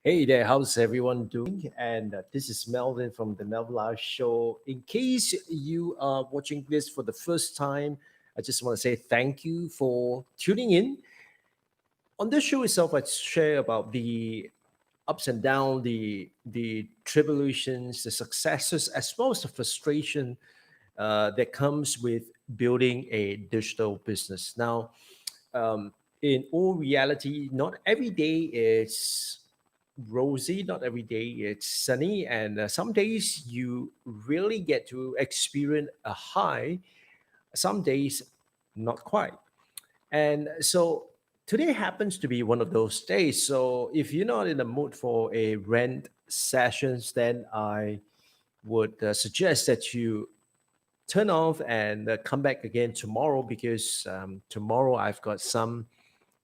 Hey there, how's everyone doing? And this is Melvin from the Melvin Live Show. In case you are watching this for the first time, I just want to say thank you for tuning in. On this show itself, I share about the ups and downs, the tribulations, the successes, as well as the frustration that comes with building a digital business. Now, um, in all reality, not every day is rosy, not every day it's sunny, and some days you really get to experience a high, some days not quite. And so today happens to be one of those days. So if you're not in the mood for a rent sessions, then I would suggest that you turn off and come back again tomorrow because tomorrow I've got some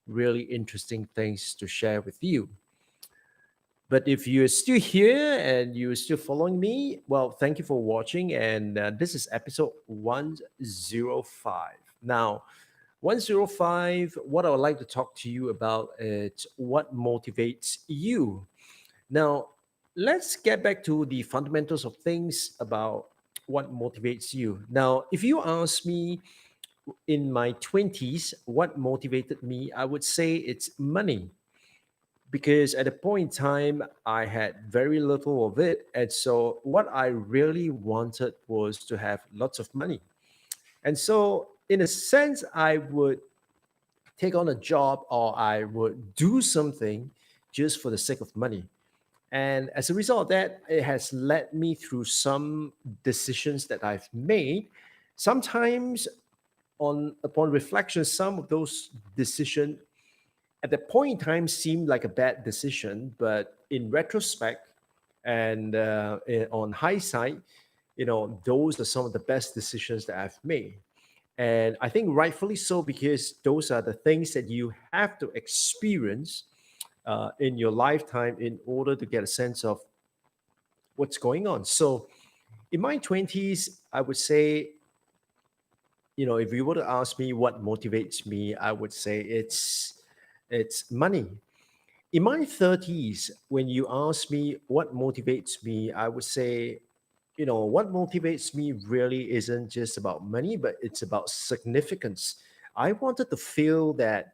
really interesting things to share with you. But if you're still here and you're still following me, well, thank you for watching. And this is episode 105. Now, 105, what I would like to talk to you about is what motivates you. Now, let's get back to the fundamentals of things about what motivates you. Now, if you ask me in my 20s, what motivated me, I would say it's money because at a point in time I had very little of it, and so what I really wanted was to have lots of money. And so in a sense I would take on a job or I would do something just for the sake of money. And as a result of that, it has led me through some decisions that I've made. Sometimes on upon reflection, some of those decisions at that point in time seemed like a bad decision, but in retrospect and on hindsight, those are some of the best decisions that I've made. And I think rightfully so, because those are the things that you have to experience in your lifetime in order to get a sense of what's going on. So in my 20s, I would say, if you were to ask me what motivates me, I would say it's money. In my 30s, when you ask me what motivates me, I would say, what motivates me really isn't just about money, but it's about significance. I wanted to feel that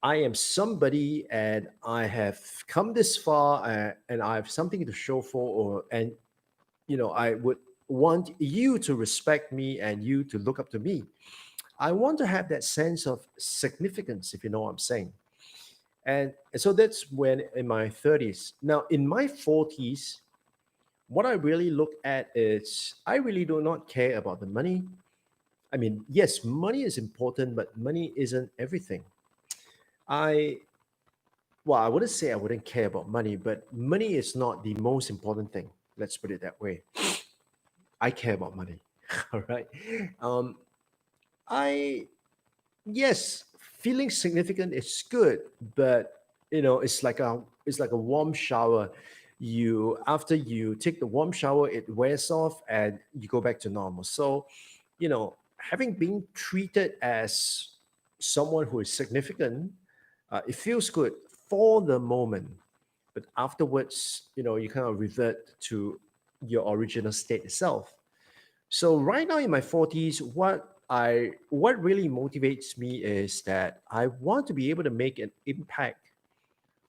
I am somebody and I have come this far and I have something to show for, and I would want you to respect me and you to look up to me. I want to have that sense of significance, if you know what I'm saying. And so that's when in my 30s. Now, in my 40s, what I really look at is I really do not care about the money. I mean, yes, money is important, but money isn't everything. I, well, I wouldn't say I wouldn't care about money, but money is not the most important thing. Let's put it that way. I care about money. All right. Um, I yes, feeling significant is good, but it's like a warm shower. You After you take the warm shower, it wears off and you go back to normal. So, having been treated as someone who is significant, it feels good for the moment, but afterwards, you kind of revert to your original state itself. So right now in my 40s, what really motivates me is that I want to be able to make an impact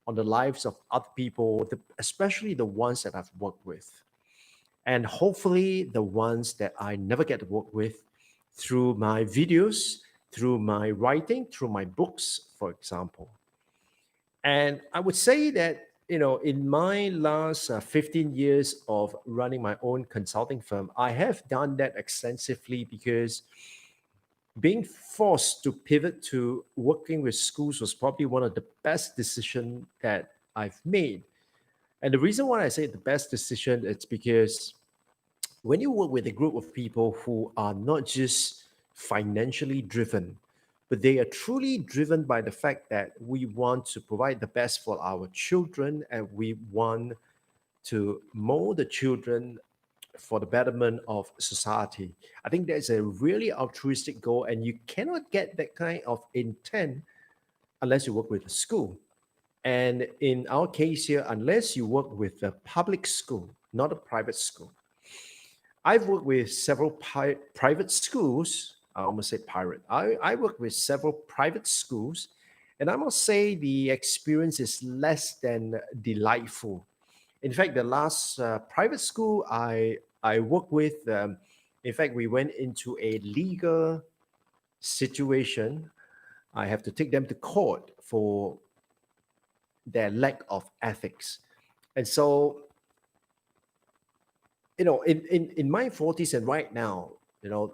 on the lives of other people, especially the ones that I've worked with, and hopefully the ones that I never get to work with through my videos, through my writing, through my books, for example. And I would say that, in my last 15 years of running my own consulting firm, I have done that extensively because being forced to pivot to working with schools was probably one of the best decisions that I've made. And the reason why I say the best decision is because when you work with a group of people who are not just financially driven, but they are truly driven by the fact that we want to provide the best for our children and we want to mold the children for the betterment of society. I think that's a really altruistic goal, and you cannot get that kind of intent unless you work with a school. And in our case here, unless you work with a public school, not a private school, I've worked with several private schools. I almost said pirate. I worked with several private schools, and I must say the experience is less than delightful. In fact, the last private school I worked with, in fact, we went into a legal situation. I have to take them to court for their lack of ethics. And so, in my 40s and right now,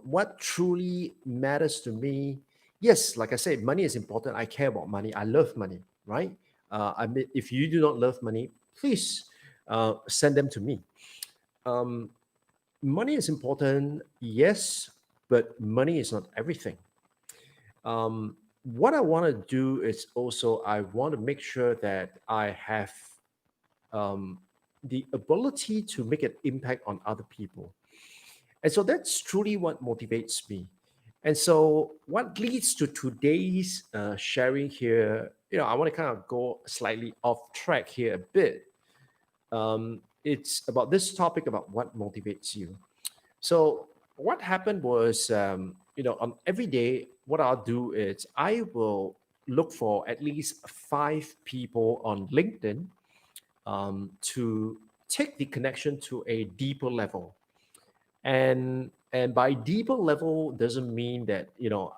what truly matters to me, yes, like I said, money is important. I care about money. I love money, right? I mean, if you do not love money, please send them to me. Um, Money is important, yes, but money is not everything. What I want to do is also I want to make sure that I have um, the ability to make an impact on other people. And so that's truly what motivates me. And so, what leads to today's sharing here, I want to kind of go slightly off track here a bit. It's about this topic about what motivates you. So what happened was, on every day, what I'll do is I will look for at least 5 people on LinkedIn to take the connection to a deeper level. And by deeper level doesn't mean that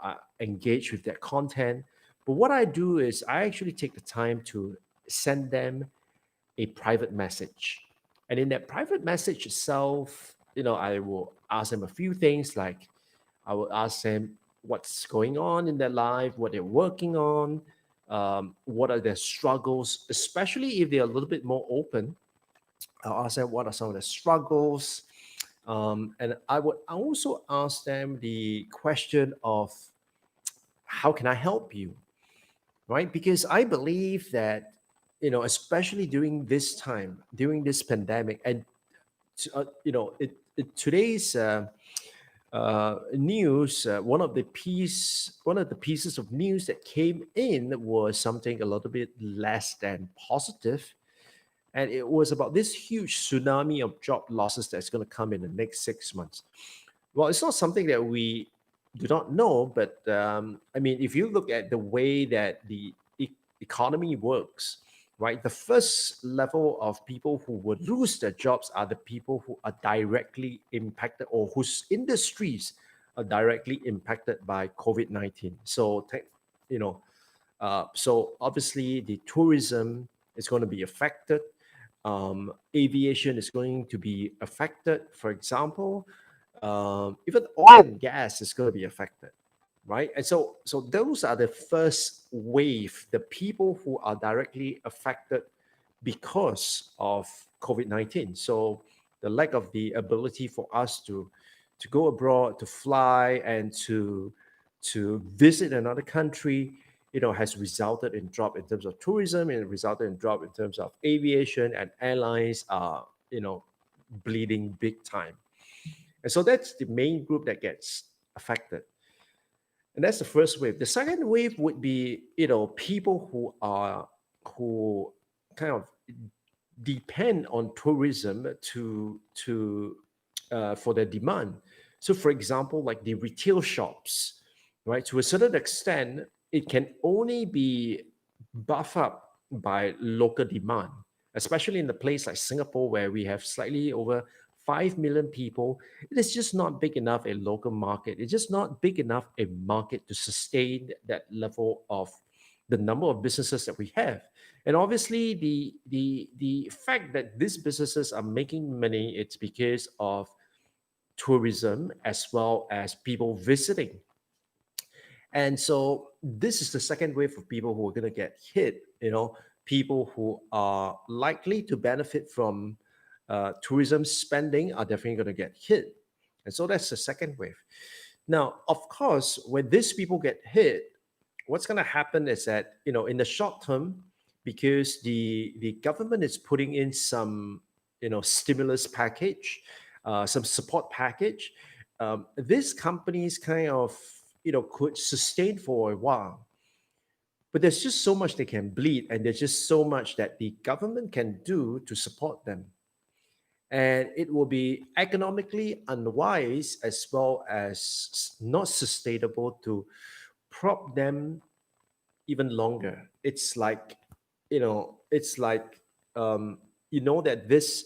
I engage with their content, but what I do is I actually take the time to send them a private message. And in that private message itself, I will ask them a few things like I will ask them what's going on in their life, what they're working on, what are their struggles, especially if they're a little bit more open. I'll ask them what are some of the struggles. And I would also ask them the question of how can I help you? Right? Because I believe that, especially during this time, during this pandemic, and today's news, one of the pieces of news that came in was something a little bit less than positive, and it was about this huge tsunami of job losses that's going to come in the next 6 months. Well, it's not something that we do not know, but I mean, if you look at the way that the economy works, right, the first level of people who would lose their jobs are the people who are directly impacted or whose industries are directly impacted by COVID 19. So, you know, so obviously the tourism is going to be affected. Aviation is going to be affected. For example, even oil and gas is going to be affected, right? And so those are the first wave, the people who are directly affected because of COVID-19. So the lack of the ability for us to go abroad, to fly, and to visit another country, has resulted in drop in terms of tourism, and resulted in drop in terms of aviation, and airlines are, bleeding big time. And so that's the main group that gets affected. And that's the first wave. The second wave would be, people who kind of depend on tourism to for their demand. So, for example, like the retail shops, right? To a certain extent, it can only be buffed up by local demand, especially in a place like Singapore, where we have slightly over 5 million people. It is just not big enough a local market. It's just not big enough a market to sustain that level of the number of businesses that we have. And obviously, the fact that these businesses are making money, it's because of tourism as well as people visiting. And so this is the second wave of people who are going to get hit. People who are likely to benefit from tourism spending are definitely going to get hit. And so that's the second wave. Now, of course, when these people get hit, what's going to happen is that, in the short term, because the government is putting in some, stimulus package, some support package, these companies kind of, could sustain for a while. but there's just so much they can bleed, and there's just so much that the government can do to support them. And it will be economically unwise as well as not sustainable to prop them even longer. It's like, it's like, um, that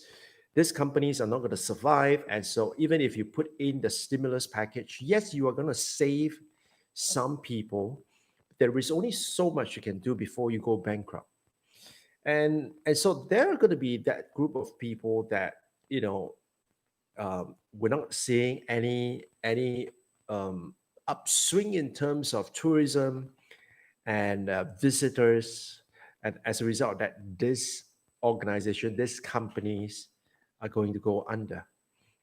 these companies are not going to survive, and so even if you put in the stimulus package, yes, you are going to save some people. There is only so much you can do before you go bankrupt. And so there are going to be that group of people that, you know we're not seeing any um, upswing in terms of tourism and visitors, and as a result, that this organization, these companies are going to go under.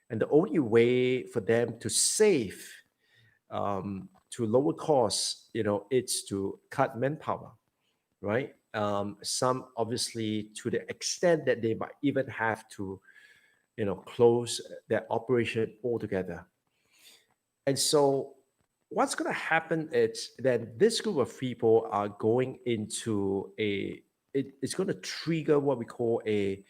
And the only way for them to save, to lower costs, it's to cut manpower, right? Some obviously to the extent that they might even have to, close their operation altogether. And so what's going to happen is that this group of people are going into it's going to trigger what we call a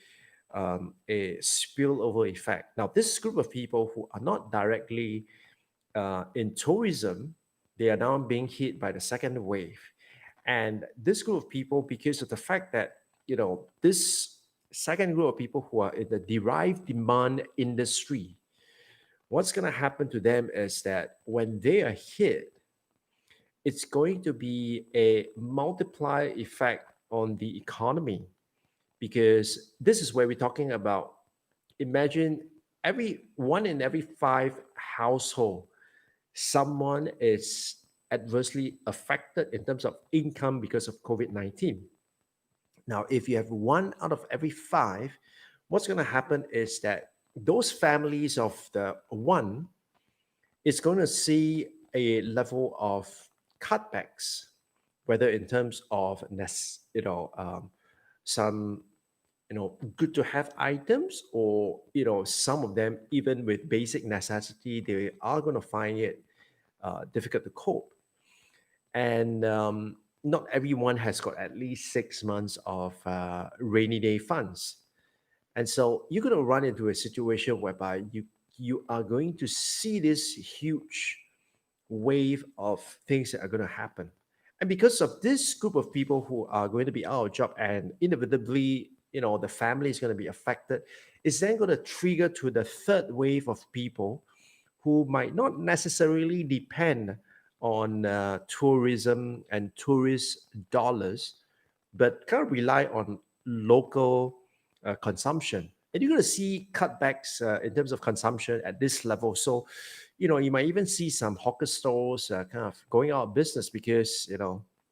spillover effect. Now, this group of people who are not directly in tourism, they are now being hit by the second wave. And this group of people, because of the fact that, this second group of people who are in the derived demand industry, what's going to happen to them is that when they are hit, it's going to be a multiplier effect on the economy, because this is where we're talking about. Imagine every one in every five household, someone is adversely affected in terms of income because of COVID-19. Now, if you have one out of every five, what's going to happen is that those families of the one is going to see a level of cutbacks, whether in terms of some good to have items, or some of them even with basic necessity, they are going to find it difficult to cope. And not everyone has got at least 6 months of rainy day funds. And so you're going to run into a situation whereby you are going to see this huge wave of things that are going to happen. And because of this group of people who are going to be out of job, and inevitably, the family is going to be affected, it's then going to trigger to the third wave of people who might not necessarily depend on tourism and tourist dollars, but kind of rely on local consumption. And you're going to see cutbacks in terms of consumption at this level. So, you might even see some hawker stores kind of going out of business because,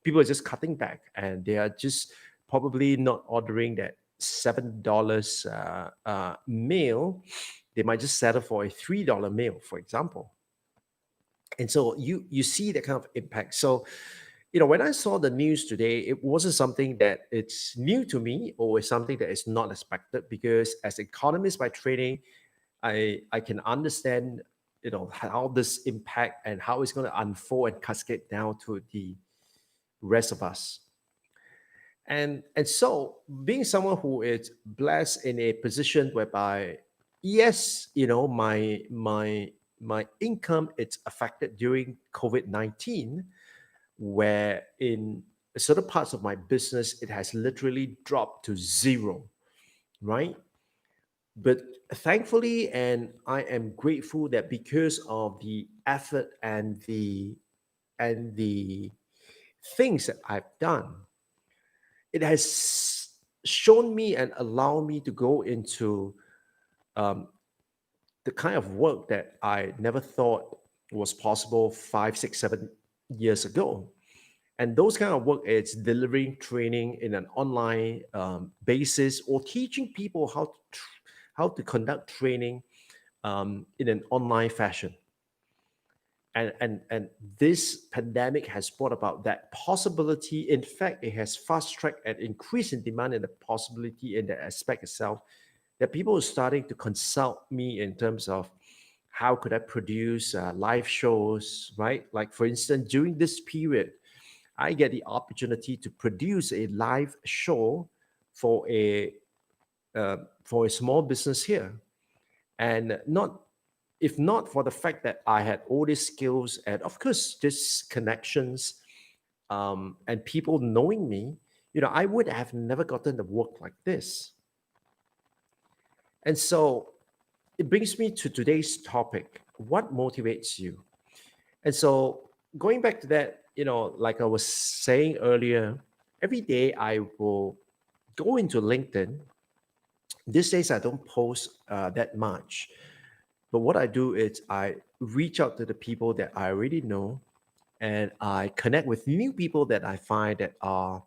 people are just cutting back, and they are just probably not ordering that $7 meal. They might just settle for a $3 meal, for example. And so you see that kind of impact. So, when I saw the news today, it wasn't something that it's new to me, or it's something that is not expected, because as economist by training, I can understand, how this impact and how it's going to unfold and cascade down to the rest of us. And so, being someone who is blessed in a position whereby, yes, my income is affected during COVID-19, where in certain parts of my business it has literally dropped to zero, right? But thankfully, and I am grateful that because of the effort and the things that I've done, it has shown me and allowed me to go into um, the kind of work that I never thought was possible 5, 6, 7 years ago. And those kind of work is delivering training in an online basis, or teaching people how to conduct training in an online fashion. And this pandemic has brought about that possibility. In fact, it has fast-tracked an increase in demand and the possibility in the aspect itself, that people are starting to consult me in terms of how could I produce live shows, right? Like, for instance, during this period, I get the opportunity to produce a live show for a for a small business here, and not if not for the fact that I had all these skills and of course these connections, and people knowing me, I would have never gotten the work like this. And so it brings me to today's topic: what motivates you? And so going back to that, like I was saying earlier, every day I will go into LinkedIn. These days I don't post that much, but what I do is I reach out to the people that I already know, and I connect with new people that I find that are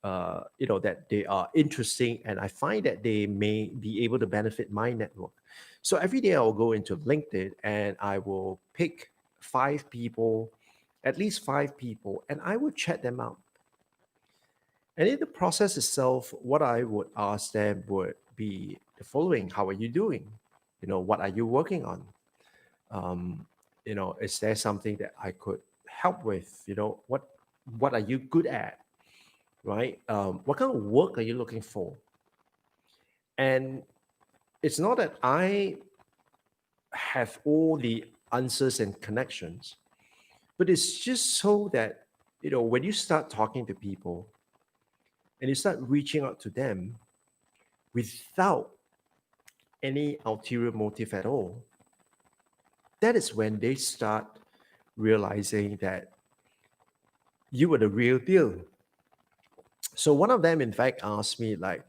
that they are interesting, and I find that they may be able to benefit my network. So every day I'll go into LinkedIn and I will pick five people, at least five people, and I will chat them out. And in the process itself, what I would ask them would be the following: how are you doing? What are you working on? Um, is there something that I could help with? What are you good at? Right? What kind of work are you looking for? And it's not that I have all the answers and connections, but it's just so that, when you start talking to people and you start reaching out to them without any ulterior motive at all, that is when they start realizing that you are the real deal. So one of them, in fact, asked me, like,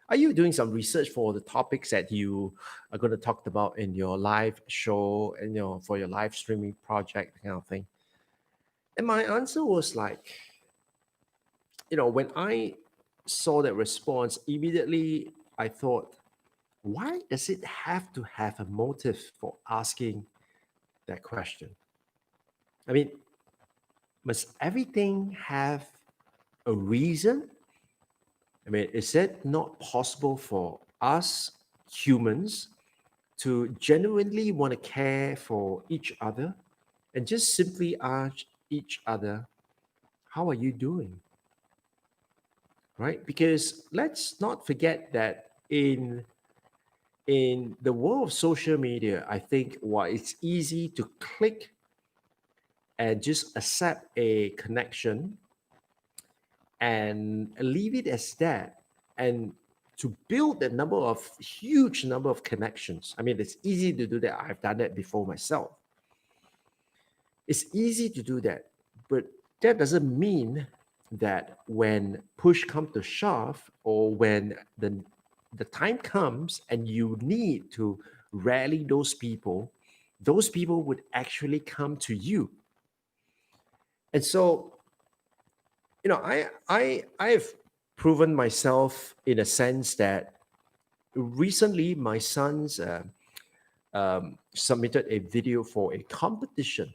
are you doing some research for the topics that you are going to talk about in your live show and for your live streaming project, kind of thing? And my answer was like, when I saw that response, immediately I thought, why does it have to have a motive for asking that question? I mean, must everything have a reason? I mean, is it not possible for us humans to genuinely want to care for each other and just simply ask each other, how are you doing? Right? Because let's not forget that in the world of social media, I think while it's easy to click and just accept a connection and leave it as that, and to build a huge number of connections. I mean, it's easy to do that. I've done that before myself. It's easy to do that, but that doesn't mean that when push comes to shove, or when the time comes and you need to rally those people would actually come to you. And so, I've proven myself in a sense that recently my sons submitted a video for a competition,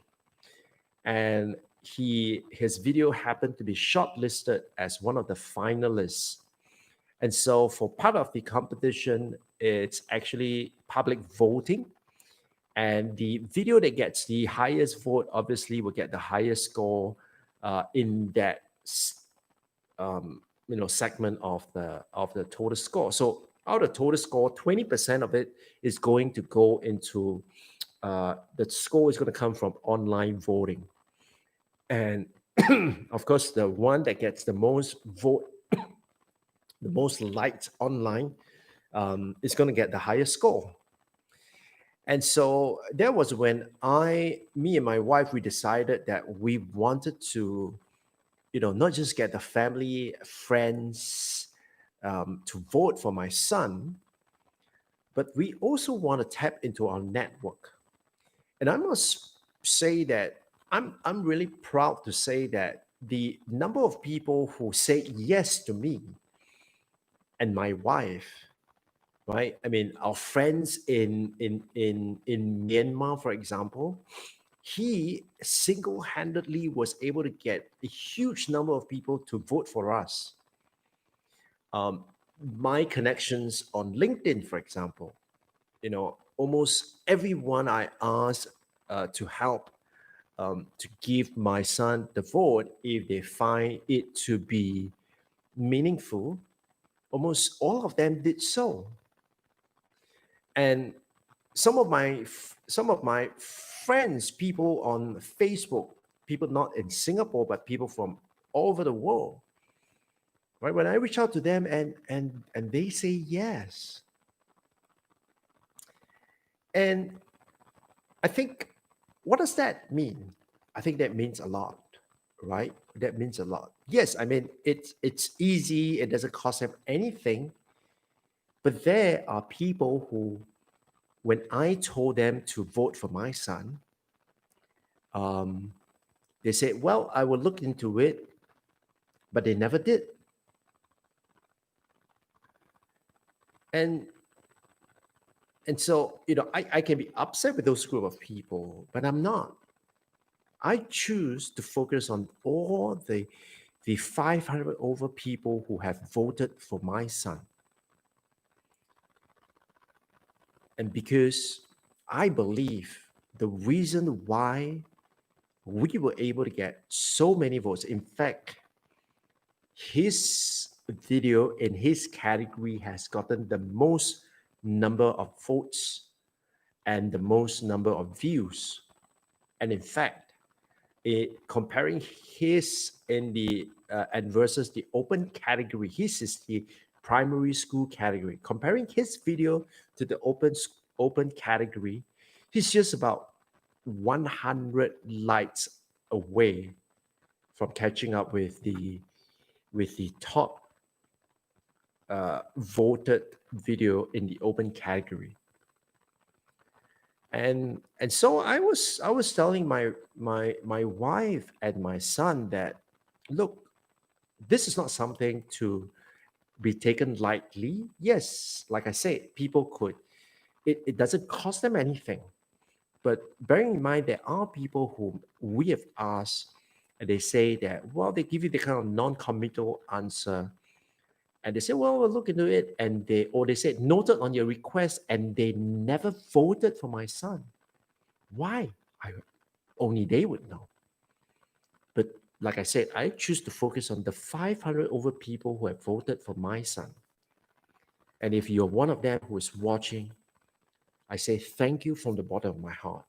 and his video happened to be shortlisted as one of the finalists. And so for part of the competition, it's actually public voting, and the video that gets the highest vote obviously will get the highest score in that segment of the total score. So out of total score, 20% of it is going to go into the score is going to come from online voting. And of course, the one that gets the most vote, the most liked online, is going to get the highest score. And so that was when me and my wife, we decided that we wanted to, not just get the family, friends to vote for my son, but we also want to tap into our network. And I must say that I'm really proud to say that the number of people who say yes to me and my wife, right? I mean, our friends in Myanmar, for example, he single-handedly was able to get a huge number of people to vote for us. My connections on LinkedIn, for example, almost everyone I asked to help to give my son the vote if they find it to be meaningful. Almost all of them did so, and some of my friends, people on Facebook, people not in Singapore but people from all over the world, right? When I reach out to them and they say yes, and I think, what does that mean? I think that means a lot, right? That means a lot. Yes, I mean it's easy. It doesn't cost them anything. But there are people who, when I told them to vote for my son, um, they said, "Well, I will look into it," but they never did. And so, I can be upset with those group of people, but I'm not. I choose to focus on all the 500 over people who have voted for my son. And because I believe the reason why we were able to get so many votes, in fact, his video in his category has gotten the most number of votes and the most number of views. And in fact, comparing his in the and versus the open category, his is the primary school category. Comparing his video to the open category, he's just about 100 likes away from catching up with the top voted video in the open category. And so I was telling my wife and my son that, look, this is not something to be taken lightly. Yes, like I said, people could, it doesn't cost them anything. But bearing in mind, there are people whom we have asked, and they say that, well, they give you the kind of non-committal answer, and they say, well, we'll look into it, and they said noted on your request, and they never voted for my son. Why? Only they would know. But like I said, I choose to focus on the 500 over people who have voted for my son. And if you're one of them who is watching, I say thank you from the bottom of my heart.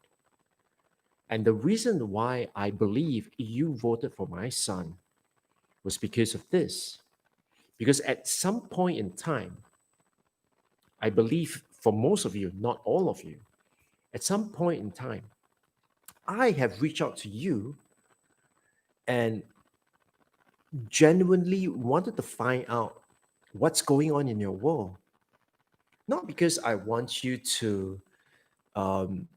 And the reason why I believe you voted for my son was because of this. Because at some point in time, I believe for most of you, not all of you, at some point in time, I have reached out to you and genuinely wanted to find out what's going on in your world. Not because I want you to um,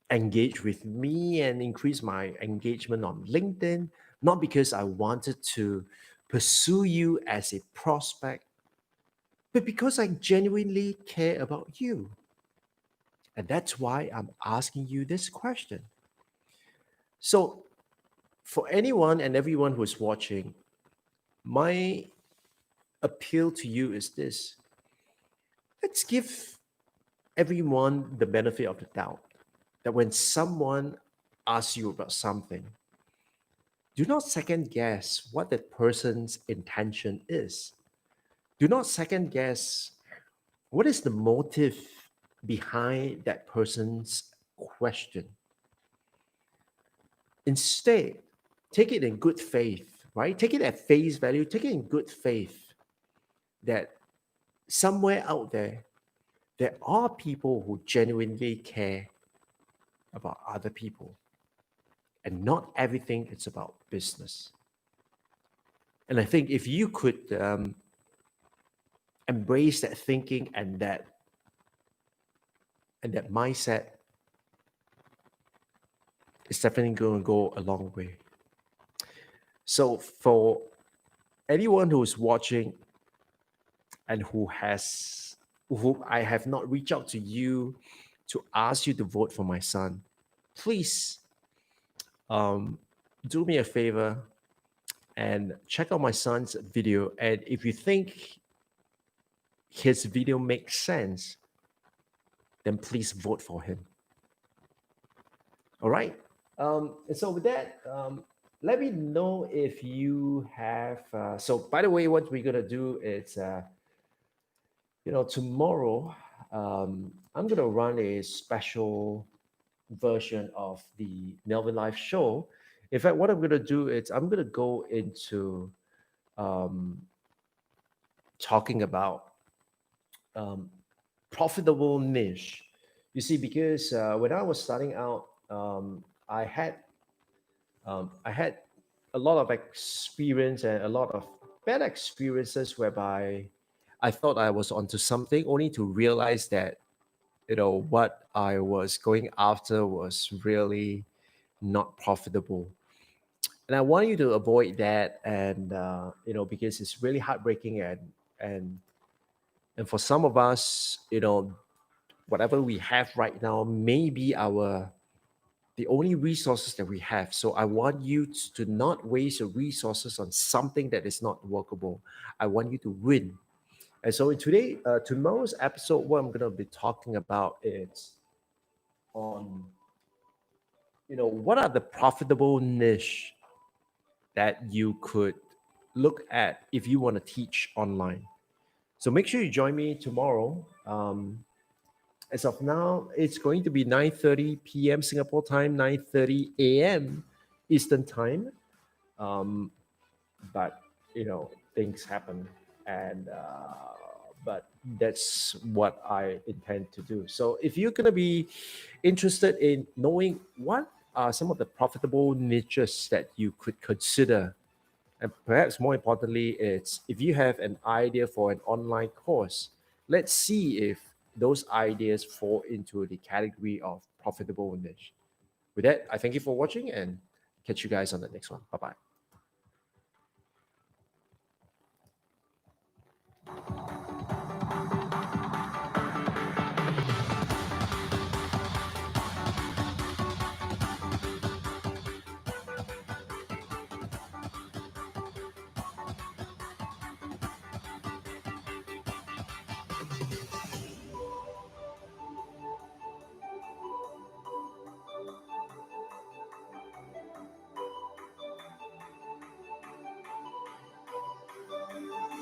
engage with me and increase my engagement on LinkedIn, not because I wanted to pursue you as a prospect, but because I genuinely care about you. And that's why I'm asking you this question. So, for anyone and everyone who's watching, my appeal to you is this: let's give everyone the benefit of the doubt, that when someone asks you about something, do not second guess what that person's intention is. Do not second guess what is the motive behind that person's question. Instead, take it in good faith, right? Take it at face value, take it in good faith that somewhere out there, there are people who genuinely care about other people. And not everything is about business. And I think if you could embrace that thinking and that mindset, it's definitely going to go a long way. So for anyone who's watching and who I have not reached out to you to ask you to vote for my son, please um, do me a favor and check out my son's video. And if you think his video makes sense, then please vote for him. All right. And so with that, let me know if you have. So by the way, what we're gonna do is, tomorrow, I'm gonna run a special version of the Melvin Live show. In fact, what I'm gonna do is I'm gonna go into um, talking about um, profitable niche. You see, because when I was starting out, I had I had a lot of experience and a lot of bad experiences whereby I thought I was onto something, only to realize that what I was going after was really not profitable. And I want you to avoid that, and because it's really heartbreaking, and and for some of us, whatever we have right now may be our the only resources that we have. So I want you to not waste your resources on something that is not workable. I want you to win. And so in tomorrow's episode, what I'm going to be talking about is on, what are the profitable niche that you could look at if you want to teach online. So make sure you join me tomorrow. As of now, it's going to be 9:30 p.m. Singapore time, 9:30 a.m. Eastern time. Um, but things happen, and but that's what I intend to do. So if you're gonna be interested in knowing what are some of the profitable niches that you could consider, and perhaps more importantly, it's if you have an idea for an online course, let's see if those ideas fall into the category of profitable niche. With that, I thank you for watching and catch you guys on the next one. Bye bye.